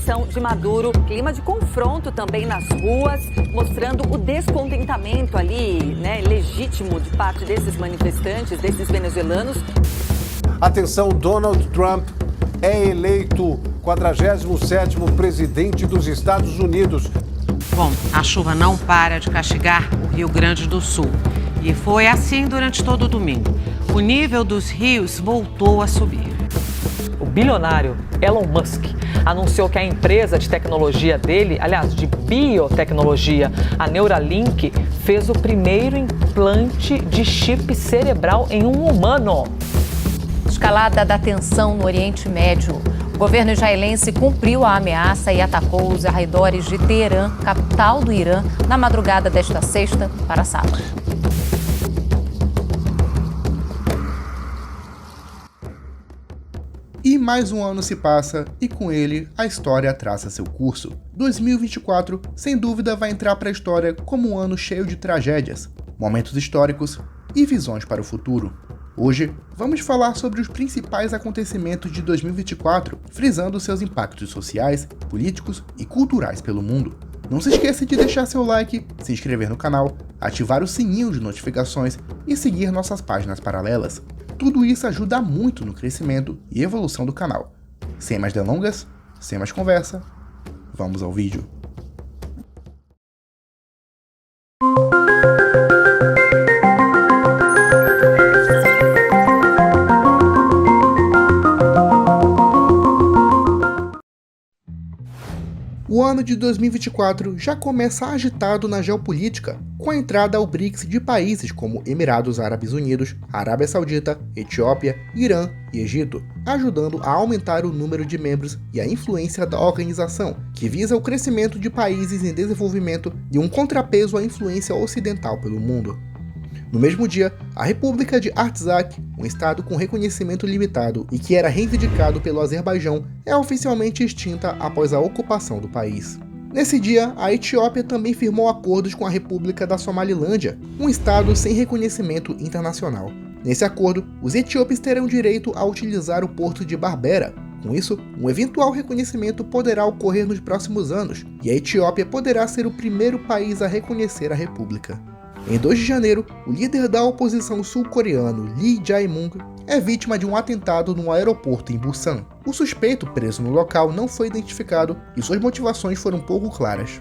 reeleição de Maduro. Clima de confronto também nas ruas, mostrando o descontentamento ali, né, legítimo de parte desses manifestantes, desses venezuelanos. Atenção, Donald Trump é eleito 47º presidente dos Estados Unidos. Bom, a chuva não para de castigar o Rio Grande do Sul. E foi assim durante todo o domingo. O nível dos rios voltou a subir. O bilionário Elon Musk anunciou que a empresa de tecnologia dele, aliás, de biotecnologia, a Neuralink, fez o primeiro implante de chip cerebral em um humano. Escalada da tensão no Oriente Médio. O governo israelense cumpriu a ameaça e atacou os arredores de Teherã, capital do Irã, na madrugada desta sexta para sábado. E mais um ano se passa e com ele a história traça seu curso. 2024, sem dúvida, vai entrar para a história como um ano cheio de tragédias, momentos históricos e visões para o futuro. Hoje, vamos falar sobre os principais acontecimentos de 2024, frisando seus impactos sociais, políticos e culturais pelo mundo. Não se esqueça de deixar seu like, se inscrever no canal, ativar o sininho de notificações e seguir nossas páginas paralelas. Tudo isso ajuda muito no crescimento e evolução do canal. Sem mais delongas, sem mais conversa, vamos ao vídeo. O ano de 2024 já começa agitado na geopolítica, com a entrada ao BRICS de países como Emirados Árabes Unidos, Arábia Saudita, Etiópia, Irã e Egito, ajudando a aumentar o número de membros e a influência da organização, que visa o crescimento de países em desenvolvimento e um contrapeso à influência ocidental pelo mundo. No mesmo dia, a República de Artsakh, um estado com reconhecimento limitado e que era reivindicado pelo Azerbaijão, é oficialmente extinta após a ocupação do país. Nesse dia, a Etiópia também firmou acordos com a República da Somalilândia, um estado sem reconhecimento internacional. Nesse acordo, os etíopes terão direito a utilizar o porto de Berbera. Com isso, um eventual reconhecimento poderá ocorrer nos próximos anos, e a Etiópia poderá ser o primeiro país a reconhecer a República. Em 2 de janeiro, o líder da oposição sul-coreano Lee Jae-myung é vítima de um atentado no aeroporto em Busan. O suspeito preso no local não foi identificado e suas motivações foram pouco claras.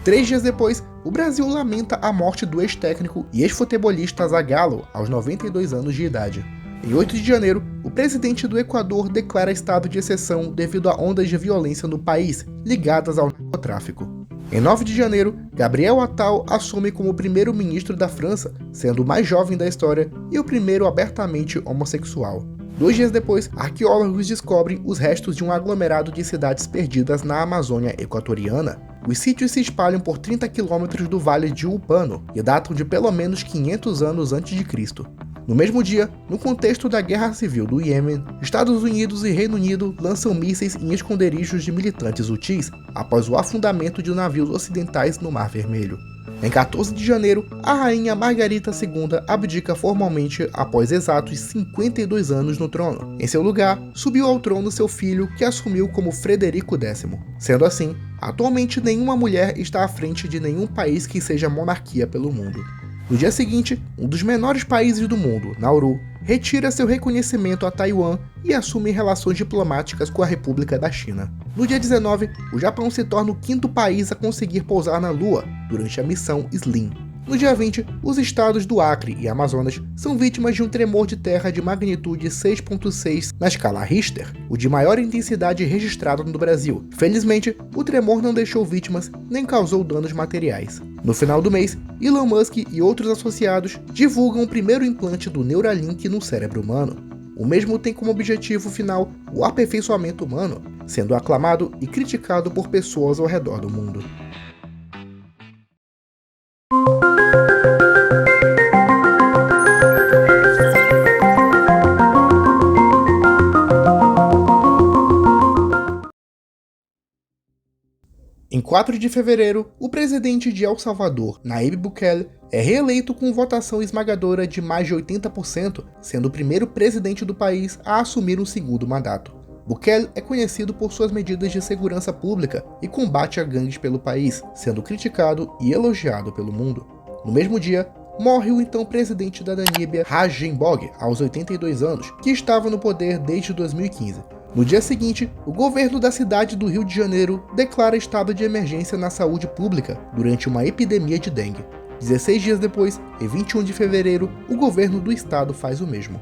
3 dias depois, o Brasil lamenta a morte do ex-técnico e ex-futebolista Zagallo, aos 92 anos de idade. Em 8 de janeiro, o presidente do Equador declara estado de exceção devido a ondas de violência no país, ligadas ao narcotráfico. Em 9 de janeiro, Gabriel Attal assume como primeiro-ministro da França, sendo o mais jovem da história e o primeiro abertamente homossexual. 2 dias depois, arqueólogos descobrem os restos de um aglomerado de cidades perdidas na Amazônia equatoriana. Os sítios se espalham por 30 quilômetros do Vale de Upano e datam de pelo menos 500 anos antes de Cristo. No mesmo dia, no contexto da Guerra Civil do Iêmen, Estados Unidos e Reino Unido lançam mísseis em esconderijos de militantes hutis após o afundamento de navios ocidentais no Mar Vermelho. Em 14 de janeiro, a rainha Margarita II abdica formalmente após exatos 52 anos no trono. Em seu lugar, subiu ao trono seu filho, que assumiu como Frederico X. Sendo assim, atualmente nenhuma mulher está à frente de nenhum país que seja monarquia pelo mundo. No dia seguinte, um dos menores países do mundo, Nauru, retira seu reconhecimento a Taiwan e assume relações diplomáticas com a República da China. No dia 19, o Japão se torna o 5º país a conseguir pousar na Lua, durante a missão SLIM. No dia 20, os estados do Acre e Amazonas são vítimas de um tremor de terra de magnitude 6.6 na escala Richter, o de maior intensidade registrado no Brasil. Felizmente, o tremor não deixou vítimas nem causou danos materiais. No final do mês, Elon Musk e outros associados divulgam o primeiro implante do Neuralink no cérebro humano. O mesmo tem como objetivo final o aperfeiçoamento humano, sendo aclamado e criticado por pessoas ao redor do mundo. Em 4 de fevereiro, o presidente de El Salvador, Nayib Bukele, é reeleito com votação esmagadora de mais de 80%, sendo o primeiro presidente do país a assumir um segundo mandato. Bukele é conhecido por suas medidas de segurança pública e combate a gangues pelo país, sendo criticado e elogiado pelo mundo. No mesmo dia, morre o então presidente da Namíbia, Ragenbog, aos 82 anos, que estava no poder desde 2015. No dia seguinte, o governo da cidade do Rio de Janeiro declara estado de emergência na saúde pública durante uma epidemia de dengue. 16 dias depois, em 21 de fevereiro, o governo do estado faz o mesmo.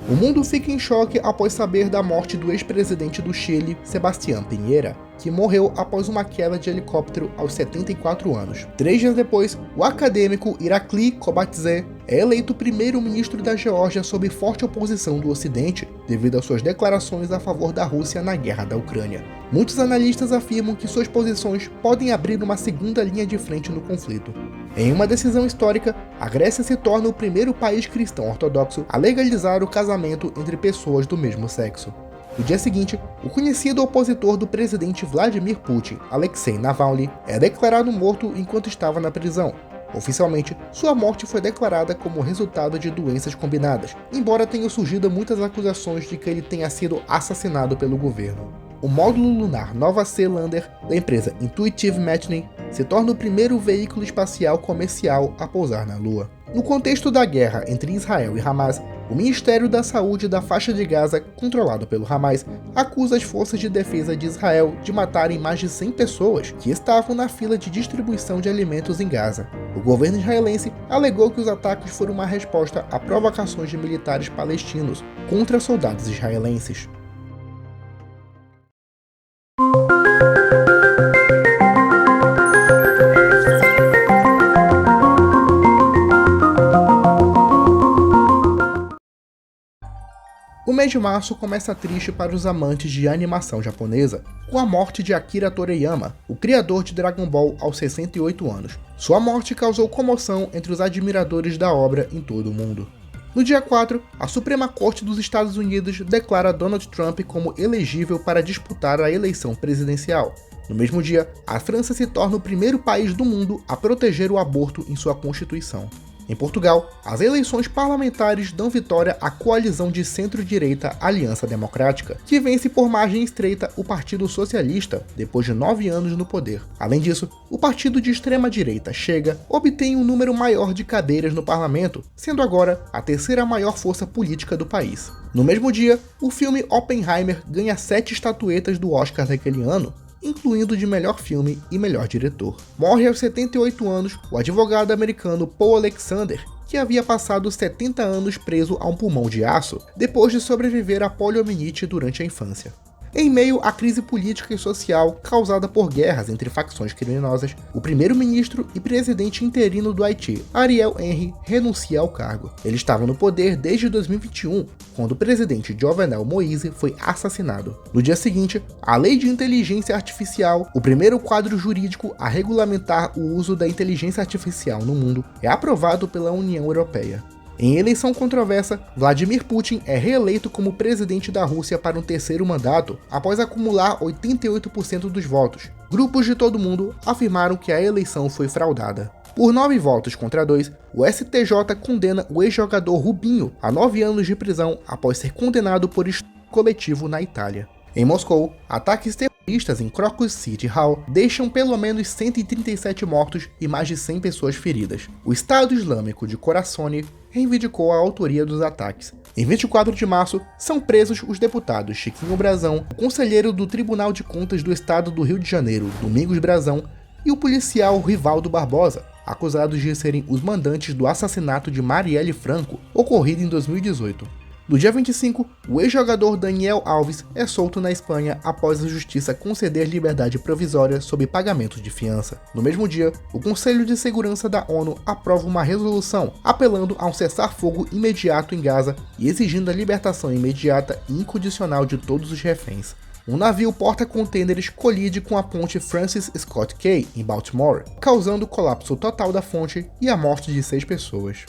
O mundo fica em choque após saber da morte do ex-presidente do Chile, Sebastián Piñera, que morreu após uma queda de helicóptero aos 74 anos. 3 dias depois, o acadêmico Irakli Kobatze é eleito primeiro-ministro da Geórgia sob forte oposição do Ocidente, devido às suas declarações a favor da Rússia na guerra da Ucrânia. Muitos analistas afirmam que suas posições podem abrir uma segunda linha de frente no conflito. Em uma decisão histórica, a Grécia se torna o primeiro país cristão ortodoxo a legalizar o casamento entre pessoas do mesmo sexo. No dia seguinte, o conhecido opositor do presidente Vladimir Putin, Alexei Navalny, é declarado morto enquanto estava na prisão. Oficialmente, sua morte foi declarada como resultado de doenças combinadas, embora tenham surgido muitas acusações de que ele tenha sido assassinado pelo governo. O módulo lunar Nova Sea Lander, da empresa Intuitive Machines, se torna o primeiro veículo espacial comercial a pousar na Lua. No contexto da guerra entre Israel e Hamas, o Ministério da Saúde da faixa de Gaza, controlado pelo Hamas, acusa as forças de defesa de Israel de matarem mais de 100 pessoas que estavam na fila de distribuição de alimentos em Gaza. O governo israelense alegou que os ataques foram uma resposta a provocações de militares palestinos contra soldados israelenses. O mês de março começa triste para os amantes de animação japonesa, com a morte de Akira Toriyama, o criador de Dragon Ball, aos 68 anos. Sua morte causou comoção entre os admiradores da obra em todo o mundo. No dia 4, a Suprema Corte dos Estados Unidos declara Donald Trump como elegível para disputar a eleição presidencial. No mesmo dia, a França se torna o primeiro país do mundo a proteger o aborto em sua Constituição. Em Portugal, as eleições parlamentares dão vitória à coalizão de centro-direita Aliança Democrática, que vence por margem estreita o Partido Socialista, depois de 9 anos no poder. Além disso, o partido de extrema-direita Chega obtém um número maior de cadeiras no parlamento, sendo agora a terceira maior força política do país. No mesmo dia, o filme Oppenheimer ganha 7 estatuetas do Oscar daquele ano, incluindo de melhor filme e melhor diretor. Morre aos 78 anos o advogado americano Paul Alexander, que havia passado 70 anos preso a um pulmão de aço, depois de sobreviver à poliomielite durante a infância. Em meio à crise política e social causada por guerras entre facções criminosas, o primeiro-ministro e presidente interino do Haiti, Ariel Henry, renuncia ao cargo. Ele estava no poder desde 2021, quando o presidente Jovenel Moïse foi assassinado. No dia seguinte, a Lei de Inteligência Artificial, o primeiro quadro jurídico a regulamentar o uso da inteligência artificial no mundo, é aprovado pela União Europeia. Em eleição controversa, Vladimir Putin é reeleito como presidente da Rússia para um terceiro mandato, após acumular 88% dos votos. Grupos de todo mundo afirmaram que a eleição foi fraudada. Por 9 votos contra 2, o STJ condena o ex-jogador Rubinho a 9 anos de prisão após ser condenado por estupro coletivo na Itália. Em Moscou, ataques terroristas em Crocus City Hall deixam pelo menos 137 mortos e mais de 100 pessoas feridas. O Estado Islâmico de Khorasan reivindicou a autoria dos ataques. Em 24 de março, são presos os deputados Chiquinho Brazão, o conselheiro do Tribunal de Contas do Estado do Rio de Janeiro, Domingos Brazão, e o policial Rivaldo Barbosa, acusados de serem os mandantes do assassinato de Marielle Franco, ocorrido em 2018. No dia 25, o ex-jogador Daniel Alves é solto na Espanha após a justiça conceder liberdade provisória sob pagamento de fiança. No mesmo dia, o Conselho de Segurança da ONU aprova uma resolução apelando a um cessar-fogo imediato em Gaza e exigindo a libertação imediata e incondicional de todos os reféns. Um navio porta-contêineres colide com a ponte Francis Scott Key, em Baltimore, causando o colapso total da fonte e a morte de 6 pessoas.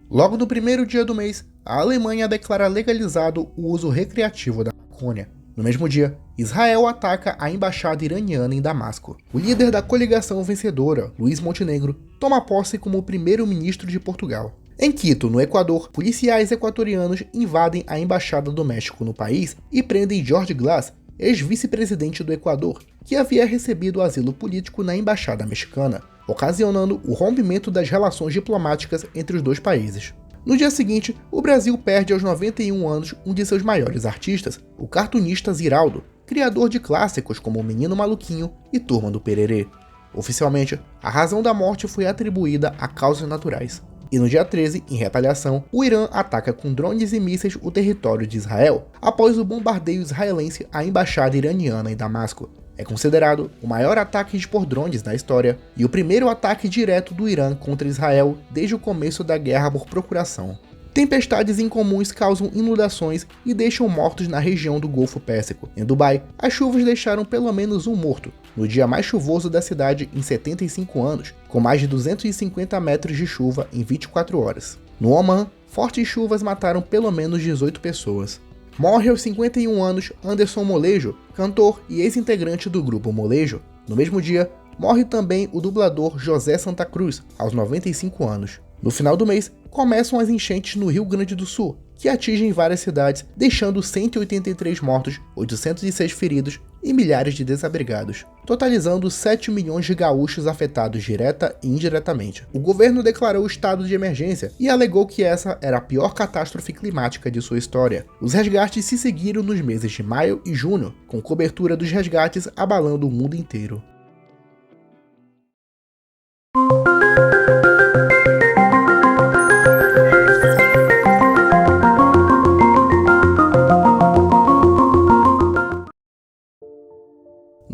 Logo no primeiro dia do mês, a Alemanha declara legalizado o uso recreativo da maconha. No mesmo dia, Israel ataca a embaixada iraniana em Damasco. O líder da coligação vencedora, Luiz Montenegro, toma posse como primeiro-ministro de Portugal. Em Quito, no Equador, policiais equatorianos invadem a embaixada do México no país e prendem George Glass, ex-vice-presidente do Equador, que havia recebido asilo político na embaixada mexicana, ocasionando o rompimento das relações diplomáticas entre os dois países. No dia seguinte, o Brasil perde aos 91 anos um de seus maiores artistas, o cartunista Ziraldo, criador de clássicos como O Menino Maluquinho e Turma do Pererê. Oficialmente, a razão da morte foi atribuída a causas naturais. E no dia 13, em retaliação, o Irã ataca com drones e mísseis o território de Israel, após o bombardeio israelense à embaixada iraniana em Damasco. É considerado o maior ataque por drones da história e o primeiro ataque direto do Irã contra Israel desde o começo da guerra por procuração. Tempestades incomuns causam inundações e deixam mortos na região do Golfo Pérsico. Em Dubai, as chuvas deixaram pelo menos um morto, no dia mais chuvoso da cidade em 75 anos, com mais de 250 metros de chuva em 24 horas. No Omã, fortes chuvas mataram pelo menos 18 pessoas. Morre aos 51 anos Anderson Molejo, cantor e ex-integrante do grupo Molejo. No mesmo dia, morre também o dublador José Santa Cruz, aos 95 anos. No final do mês, começam as enchentes no Rio Grande do Sul, que atingem várias cidades, deixando 183 mortos, 806 feridos e milhares de desabrigados, totalizando 7 milhões de gaúchos afetados direta e indiretamente. O governo declarou estado de emergência e alegou que essa era a pior catástrofe climática de sua história. Os resgates se seguiram nos meses de maio e junho, com cobertura dos resgates abalando o mundo inteiro.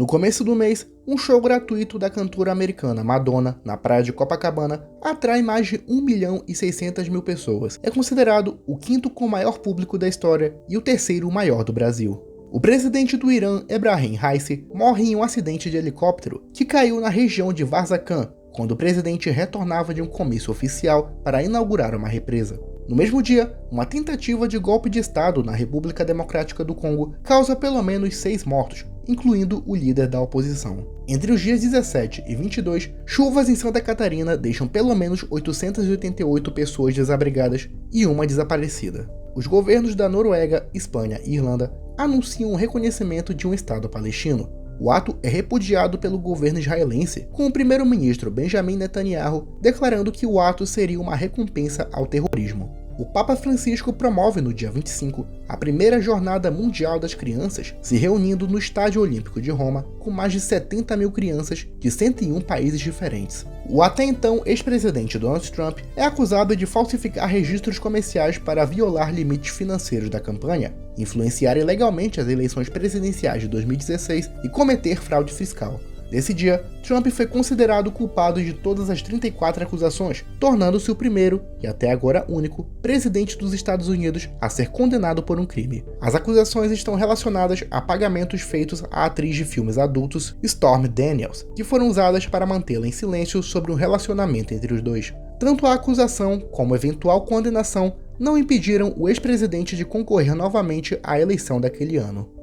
No começo do mês, um show gratuito da cantora americana Madonna, na praia de Copacabana, atrai mais de 1.600.000 pessoas. É considerado o quinto com maior público da história e o terceiro maior do Brasil. O presidente do Irã, Ebrahim Raisi, morre em um acidente de helicóptero que caiu na região de Varzakhan, quando o presidente retornava de um comício oficial para inaugurar uma represa. No mesmo dia, uma tentativa de golpe de Estado na República Democrática do Congo causa pelo menos 6 mortos, incluindo o líder da oposição. Entre os dias 17 e 22, chuvas em Santa Catarina deixam pelo menos 888 pessoas desabrigadas e uma desaparecida. Os governos da Noruega, Espanha e Irlanda anunciam o reconhecimento de um Estado palestino. O ato é repudiado pelo governo israelense, com o primeiro-ministro Benjamin Netanyahu declarando que o ato seria uma recompensa ao terrorismo. O Papa Francisco promove no dia 25 a primeira Jornada Mundial das Crianças, se reunindo no Estádio Olímpico de Roma com mais de 70 mil crianças de 101 países diferentes. O até então ex-presidente Donald Trump é acusado de falsificar registros comerciais para violar limites financeiros da campanha, influenciar ilegalmente as eleições presidenciais de 2016 e cometer fraude fiscal. Nesse dia, Trump foi considerado culpado de todas as 34 acusações, tornando-se o primeiro, e até agora único, presidente dos Estados Unidos a ser condenado por um crime. As acusações estão relacionadas a pagamentos feitos à atriz de filmes adultos Stormy Daniels, que foram usadas para mantê-la em silêncio sobre um relacionamento entre os dois. Tanto a acusação como a eventual condenação não impediram o ex-presidente de concorrer novamente à eleição daquele ano.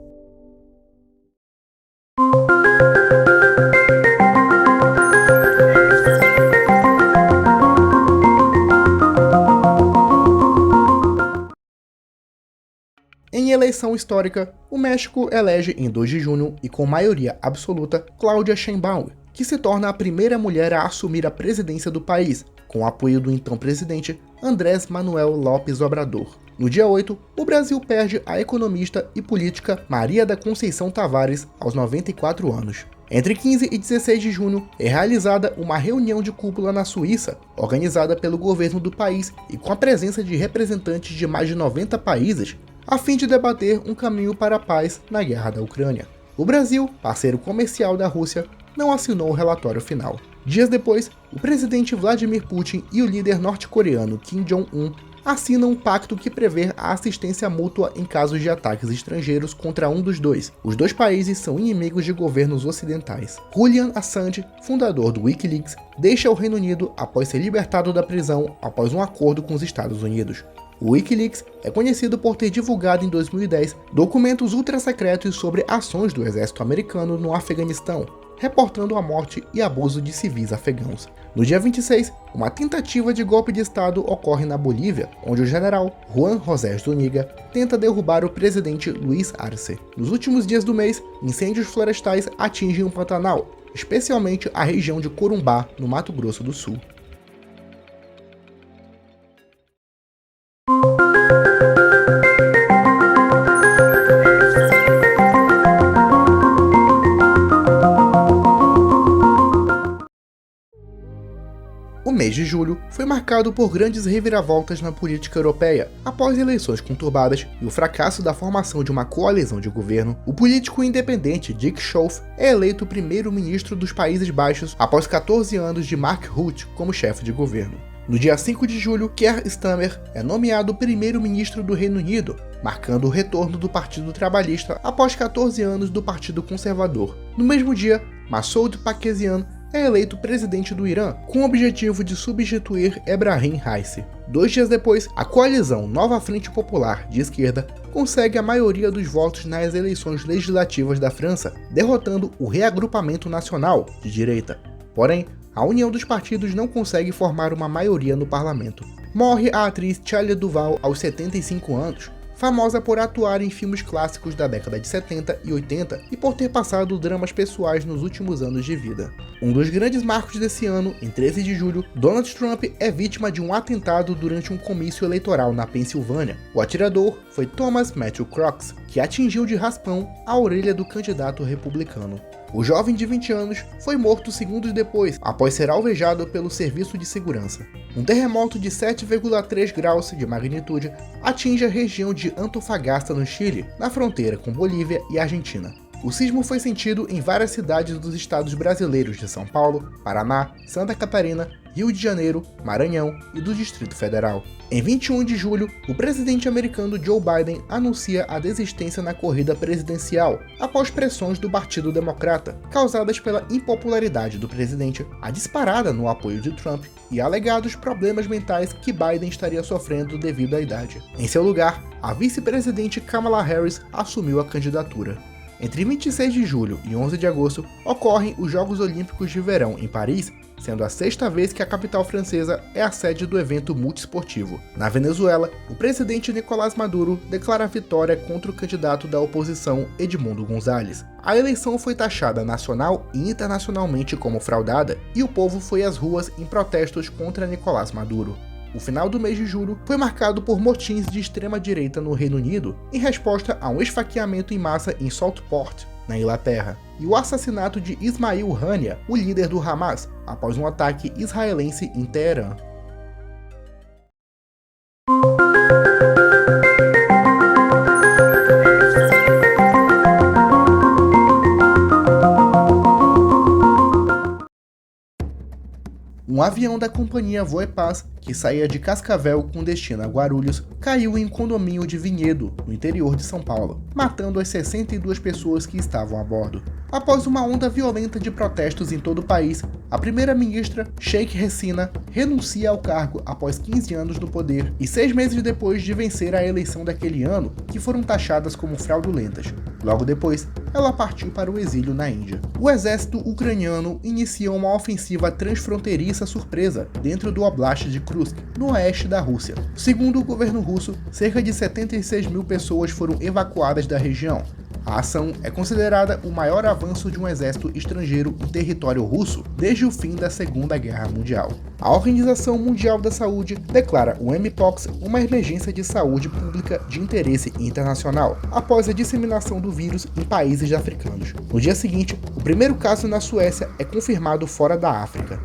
Em eleição histórica, o México elege em 2 de junho e com maioria absoluta Claudia Sheinbaum, que se torna a primeira mulher a assumir a presidência do país, com o apoio do então presidente Andrés Manuel López Obrador. No dia 8, o Brasil perde a economista e política Maria da Conceição Tavares aos 94 anos. Entre 15 e 16 de junho é realizada uma reunião de cúpula na Suíça, organizada pelo governo do país e com a presença de representantes de mais de 90 países, a fim de debater um caminho para a paz na guerra da Ucrânia. O Brasil, parceiro comercial da Rússia, não assinou o relatório final. Dias depois, o presidente Vladimir Putin e o líder norte-coreano Kim Jong-un assinam um pacto que prevê a assistência mútua em casos de ataques estrangeiros contra um dos dois. Os dois países são inimigos de governos ocidentais. Julian Assange, fundador do Wikileaks, deixa o Reino Unido após ser libertado da prisão após um acordo com os Estados Unidos. O Wikileaks é conhecido por ter divulgado em 2010 documentos ultra-secretos sobre ações do exército americano no Afeganistão, reportando a morte e abuso de civis afegãos. No dia 26, uma tentativa de golpe de Estado ocorre na Bolívia, onde o general Juan José Zúñiga tenta derrubar o presidente Luiz Arce. Nos últimos dias do mês, incêndios florestais atingem o Pantanal, especialmente a região de Corumbá, no Mato Grosso do Sul. O mês de julho foi marcado por grandes reviravoltas na política europeia. Após eleições conturbadas e o fracasso da formação de uma coalizão de governo, o político independente Dick Schoof é eleito primeiro-ministro dos Países Baixos após 14 anos de Mark Rutte como chefe de governo. No dia 5 de julho, Keir Starmer é nomeado primeiro-ministro do Reino Unido, marcando o retorno do Partido Trabalhista após 14 anos do Partido Conservador. No mesmo dia, Massoud Pezeshkian é eleito presidente do Irã, com o objetivo de substituir Ebrahim Raisi. 2 dias depois, a coalizão Nova Frente Popular de esquerda consegue a maioria dos votos nas eleições legislativas da França, derrotando o Reagrupamento Nacional de direita. Porém, a união dos partidos não consegue formar uma maioria no parlamento. Morre a atriz Shelley Duvall aos 75 anos, famosa por atuar em filmes clássicos da década de 70 e 80 e por ter passado dramas pessoais nos últimos anos de vida. Um dos grandes marcos desse ano, em 13 de julho, Donald Trump é vítima de um atentado durante um comício eleitoral na Pensilvânia. O atirador foi Thomas Matthew Crooks, que atingiu de raspão a orelha do candidato republicano. O jovem de 20 anos foi morto segundos depois, após ser alvejado pelo serviço de segurança. Um terremoto de 7,3 graus de magnitude atinge a região de Antofagasta, no Chile, na fronteira com Bolívia e Argentina. O sismo foi sentido em várias cidades dos estados brasileiros de São Paulo, Paraná, Santa Catarina, Rio de Janeiro, Maranhão e do Distrito Federal. Em 21 de julho, o presidente americano Joe Biden anuncia a desistência na corrida presidencial, após pressões do Partido Democrata, causadas pela impopularidade do presidente, a disparada no apoio de Trump e alegados problemas mentais que Biden estaria sofrendo devido à idade. Em seu lugar, a vice-presidente Kamala Harris assumiu a candidatura. Entre 26 de julho e 11 de agosto, ocorrem os Jogos Olímpicos de Verão em Paris, sendo a 6ª vez que a capital francesa é a sede do evento multiesportivo. Na Venezuela, o presidente Nicolás Maduro declara vitória contra o candidato da oposição Edmundo González. A eleição foi taxada nacional e internacionalmente como fraudada, e o povo foi às ruas em protestos contra Nicolás Maduro. O final do mês de julho foi marcado por motins de extrema-direita no Reino Unido, em resposta a um esfaqueamento em massa em Southport, na Inglaterra, e o assassinato de Ismail Haniyeh, o líder do Hamas, após um ataque israelense em Teherã. Um avião da companhia Voepaz, que saía de Cascavel com destino a Guarulhos, caiu em um condomínio de Vinhedo, no interior de São Paulo, matando as 62 pessoas que estavam a bordo. Após uma onda violenta de protestos em todo o país, a primeira-ministra Sheikh Hasina renuncia ao cargo após 15 anos no poder e 6 meses depois de vencer a eleição daquele ano, que foram taxadas como fraudulentas. Logo depois, ela partiu para o exílio na Índia. O exército ucraniano inicia uma ofensiva transfronteiriça surpresa dentro do Oblast de Kursk, no oeste da Rússia. Segundo o governo russo, cerca de 76 mil pessoas foram evacuadas da região. A ação é considerada o maior avanço de um exército estrangeiro em território russo desde o fim da Segunda Guerra Mundial. A Organização Mundial da Saúde declara o Mpox uma emergência de saúde pública de interesse internacional, após a disseminação do vírus em países africanos. No dia seguinte, o primeiro caso na Suécia é confirmado fora da África.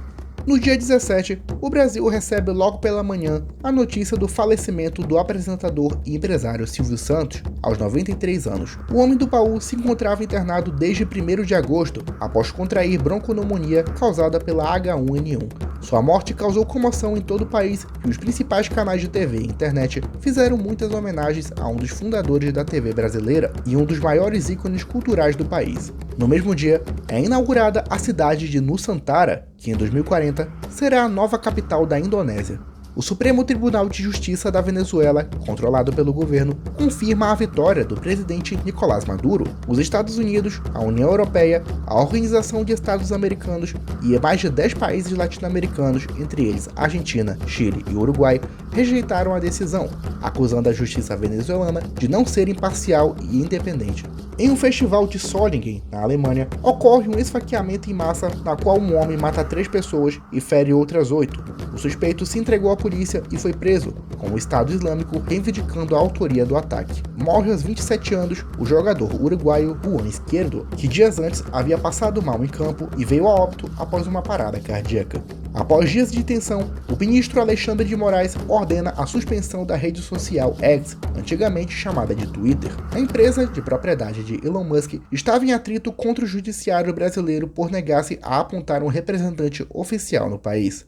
No dia 17, o Brasil recebe logo pela manhã a notícia do falecimento do apresentador e empresário Silvio Santos, aos 93 anos. O homem do baú se encontrava internado desde 1º de agosto, após contrair bronconomonia causada pela H1N1. Sua morte causou comoção em todo o país e os principais canais de TV e internet fizeram muitas homenagens a um dos fundadores da TV brasileira e um dos maiores ícones culturais do país. No mesmo dia, é inaugurada a cidade de Nusantara, que em 2040 será a nova capital da Indonésia. o Supremo Tribunal de Justiça da Venezuela, controlado pelo governo, confirma a vitória do presidente Nicolás Maduro. Os Estados Unidos, a União Europeia, a Organização de Estados Americanos e mais de 10 países latino-americanos, entre eles Argentina, Chile e Uruguai, rejeitaram a decisão, acusando a justiça venezuelana de não ser imparcial e independente. Em um festival de Solingen, na Alemanha, ocorre um esfaqueamento em massa na qual um homem mata 3 pessoas e fere outras 8. O suspeito se entregou à polícia e foi preso, com o Estado Islâmico reivindicando a autoria do ataque. Morre aos 27 anos o jogador uruguaio Juan Izquierdo, que dias antes havia passado mal em campo e veio a óbito após uma parada cardíaca. Após dias de tensão, o ministro Alexandre de Moraes ordena a suspensão da rede social X, antigamente chamada de Twitter. A empresa, de propriedade de Elon Musk, estava em atrito contra o judiciário brasileiro por negar-se a apontar um representante oficial no país.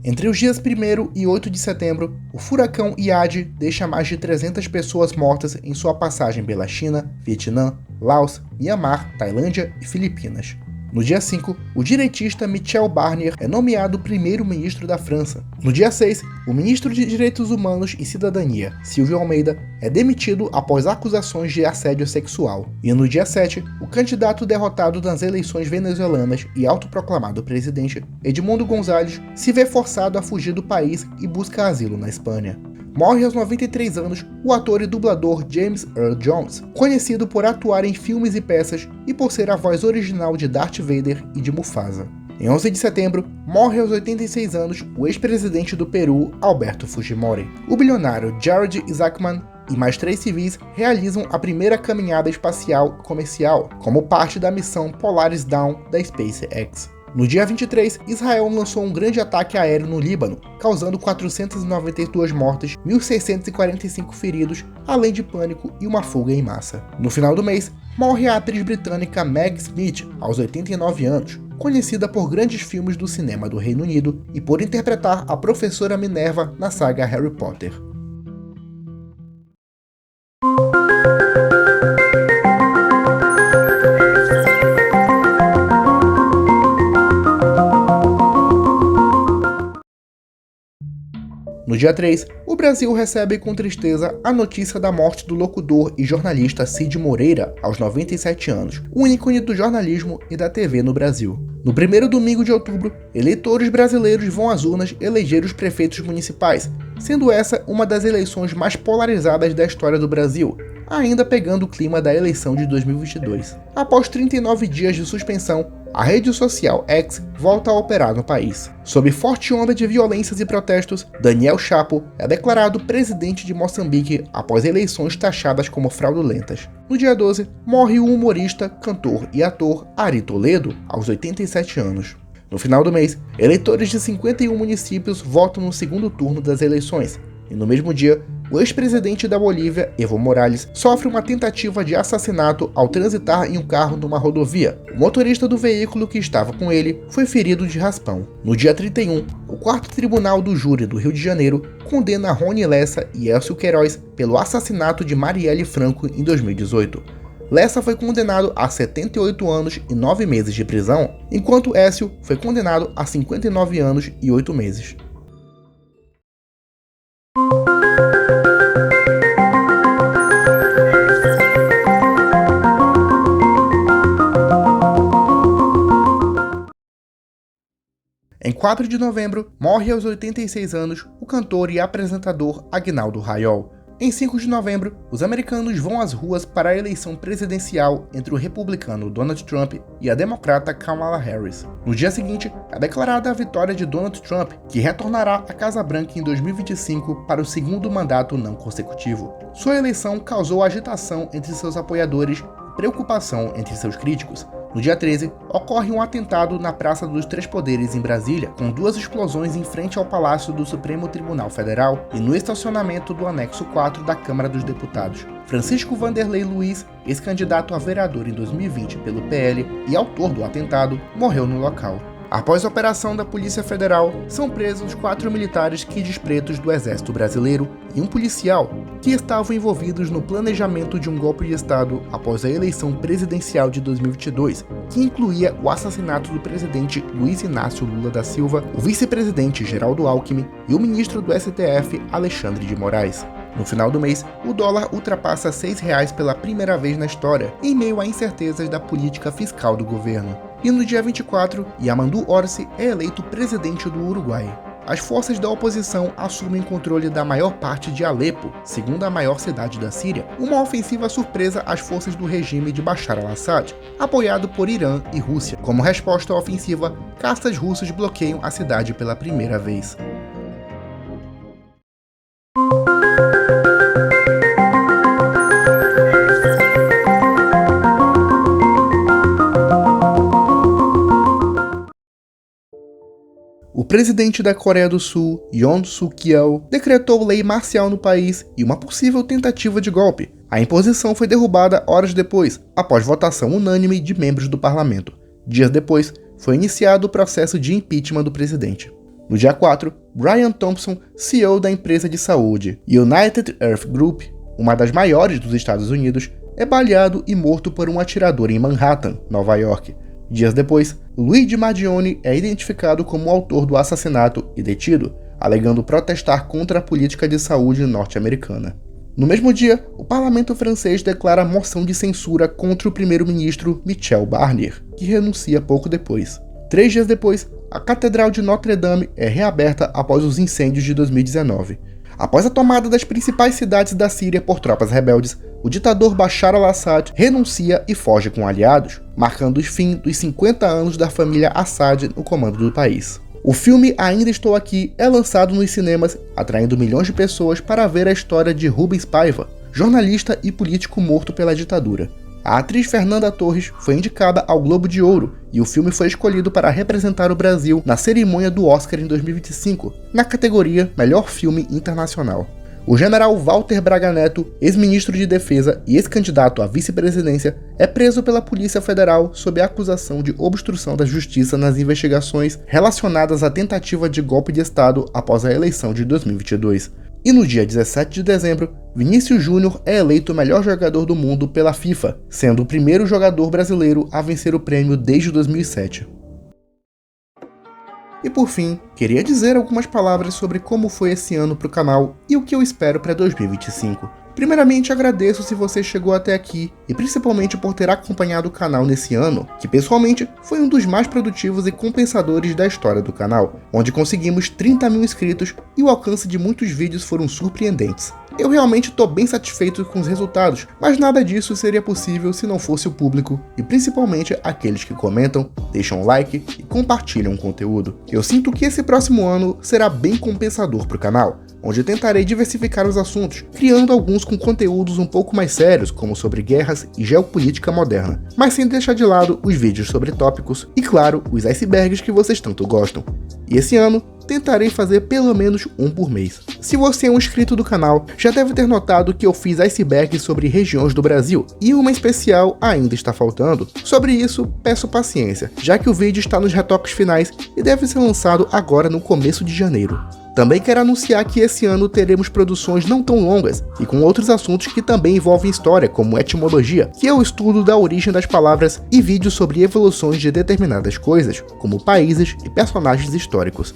Entre os dias 1º e 8 de setembro, o furacão Iade deixa mais de 300 pessoas mortas em sua passagem pela China, Vietnã, Laos, Mianmar, Tailândia e Filipinas. No dia 5, o direitista Michel Barnier é nomeado primeiro-ministro da França. No dia 6, o ministro de Direitos Humanos e Cidadania, Silvio Almeida, é demitido após acusações de assédio sexual. E no dia 7, o candidato derrotado nas eleições venezuelanas e autoproclamado presidente, Edmundo González, se vê forçado a fugir do país e busca asilo na Espanha. Morre aos 93 anos o ator e dublador James Earl Jones, conhecido por atuar em filmes e peças e por ser a voz original de Darth Vader e de Mufasa. Em 11 de setembro, morre aos 86 anos o ex-presidente do Peru, Alberto Fujimori. O bilionário Jared Isaacman e mais 3 civis realizam a primeira caminhada espacial comercial, como parte da missão Polaris Dawn da SpaceX. No dia 23, Israel lançou um grande ataque aéreo no Líbano, causando 492 mortes, 1.645 feridos, além de pânico e uma fuga em massa. No final do mês, morre a atriz britânica Meg Smith, aos 89 anos, conhecida por grandes filmes do cinema do Reino Unido e por interpretar a professora Minerva na saga Harry Potter. No dia 3, o Brasil recebe com tristeza a notícia da morte do locutor e jornalista Cid Moreira, aos 97 anos, um ícone do jornalismo e da TV no Brasil. No primeiro domingo de outubro, eleitores brasileiros vão às urnas eleger os prefeitos municipais, sendo essa uma das eleições mais polarizadas da história do Brasil, ainda pegando o clima da eleição de 2022. Após 39 dias de suspensão, a rede social X volta a operar no país. Sob forte onda de violências e protestos, Daniel Chapo é declarado presidente de Moçambique após eleições taxadas como fraudulentas. No dia 12, morre o humorista, cantor e ator Ari Toledo, aos 87 anos. No final do mês, eleitores de 51 municípios votam no segundo turno das eleições. E no mesmo dia, o ex-presidente da Bolívia, Evo Morales, sofre uma tentativa de assassinato ao transitar em um carro numa rodovia. O motorista do veículo que estava com ele foi ferido de raspão. No dia 31, o 4º Tribunal do Júri do Rio de Janeiro condena Rony Lessa e Elcio Queiroz pelo assassinato de Marielle Franco em 2018. Lessa foi condenado a 78 anos e 9 meses de prisão, enquanto Elcio foi condenado a 59 anos e 8 meses. Em 4 de novembro, morre aos 86 anos o cantor e apresentador Agnaldo Raiol. Em 5 de novembro, os americanos vão às ruas para a eleição presidencial entre o republicano Donald Trump e a democrata Kamala Harris. No dia seguinte, é declarada a vitória de Donald Trump, que retornará à Casa Branca em 2025 para o segundo mandato não consecutivo. Sua eleição causou agitação entre seus apoiadores e preocupação entre seus críticos. No dia 13, ocorre um atentado na Praça dos Três Poderes em Brasília, com 2 explosões em frente ao Palácio do Supremo Tribunal Federal e no estacionamento do anexo 4 da Câmara dos Deputados. Francisco Vanderlei Luiz, ex-candidato a vereador em 2020 pelo PL e autor do atentado, morreu no local. Após a operação da Polícia Federal, são presos 4 militares quids pretos do Exército Brasileiro e um policial que estavam envolvidos no planejamento de um golpe de Estado após a eleição presidencial de 2022, que incluía o assassinato do presidente Luiz Inácio Lula da Silva, o vice-presidente Geraldo Alckmin e o ministro do STF, Alexandre de Moraes. No final do mês, o dólar ultrapassa R$ 6 pela primeira vez na história, em meio a incertezas da política fiscal do governo. E no dia 24, Yamandu Orsi é eleito presidente do Uruguai. As forças da oposição assumem controle da maior parte de Alepo, segunda maior cidade da Síria, uma ofensiva surpresa às forças do regime de Bashar al-Assad, apoiado por Irã e Rússia. Como resposta à ofensiva, caças russos bloqueiam a cidade pela primeira vez. O presidente da Coreia do Sul, Yoon Suk-yeol, decretou lei marcial no país e uma possível tentativa de golpe. A imposição foi derrubada horas depois, após votação unânime de membros do parlamento. Dias depois, foi iniciado o processo de impeachment do presidente. No dia 4, Brian Thompson, CEO da empresa de saúde United Earth Group, uma das maiores dos Estados Unidos, é baleado e morto por um atirador em Manhattan, Nova York. Dias depois, Luigi Mardione é identificado como o autor do assassinato e detido, alegando protestar contra a política de saúde norte-americana. No mesmo dia, o parlamento francês declara moção de censura contra o primeiro-ministro Michel Barnier, que renuncia pouco depois. 3 dias depois, a Catedral de Notre-Dame é reaberta após os incêndios de 2019. Após a tomada das principais cidades da Síria por tropas rebeldes, o ditador Bashar al-Assad renuncia e foge com aliados, marcando o fim dos 50 anos da família Assad no comando do país. O filme Ainda Estou Aqui é lançado nos cinemas, atraindo milhões de pessoas para ver a história de Rubens Paiva, jornalista e político morto pela ditadura. A atriz Fernanda Torres foi indicada ao Globo de Ouro e o filme foi escolhido para representar o Brasil na cerimônia do Oscar em 2025, na categoria Melhor Filme Internacional. O general Walter Braga Neto, ex-ministro de Defesa e ex-candidato à vice-presidência, é preso pela Polícia Federal sob a acusação de obstrução da justiça nas investigações relacionadas à tentativa de golpe de Estado após a eleição de 2022. E no dia 17 de dezembro, Vinícius Júnior é eleito o melhor jogador do mundo pela FIFA, sendo o primeiro jogador brasileiro a vencer o prêmio desde 2007. E por fim, queria dizer algumas palavras sobre como foi esse ano para o canal e o que eu espero para 2025. Primeiramente, agradeço se você chegou até aqui e principalmente por ter acompanhado o canal nesse ano, que pessoalmente foi um dos mais produtivos e compensadores da história do canal, onde conseguimos 30 mil inscritos e o alcance de muitos vídeos foram surpreendentes. Eu realmente estou bem satisfeito com os resultados, mas nada disso seria possível se não fosse o público e principalmente aqueles que comentam, deixam um like e compartilham o conteúdo. Eu sinto que esse próximo ano será bem compensador para o canal, onde tentarei diversificar os assuntos, criando alguns com conteúdos um pouco mais sérios, como sobre guerras e geopolítica moderna, mas sem deixar de lado os vídeos sobre tópicos e, claro, os icebergs que vocês tanto gostam. E esse ano, tentarei fazer pelo menos um por mês. Se você é um inscrito do canal, já deve ter notado que eu fiz icebergs sobre regiões do Brasil, e uma especial ainda está faltando. Sobre isso, peço paciência, já que o vídeo está nos retoques finais e deve ser lançado agora no começo de janeiro. Também quero anunciar que esse ano teremos produções não tão longas e com outros assuntos que também envolvem história, como etimologia, que é o estudo da origem das palavras, e vídeos sobre evoluções de determinadas coisas, como países e personagens históricos.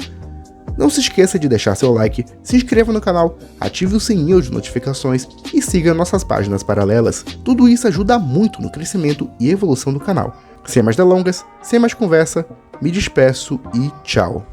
Não se esqueça de deixar seu like, se inscreva no canal, ative o sininho de notificações e siga nossas páginas paralelas. Tudo isso ajuda muito no crescimento e evolução do canal. Sem mais delongas, sem mais conversa, me despeço e tchau.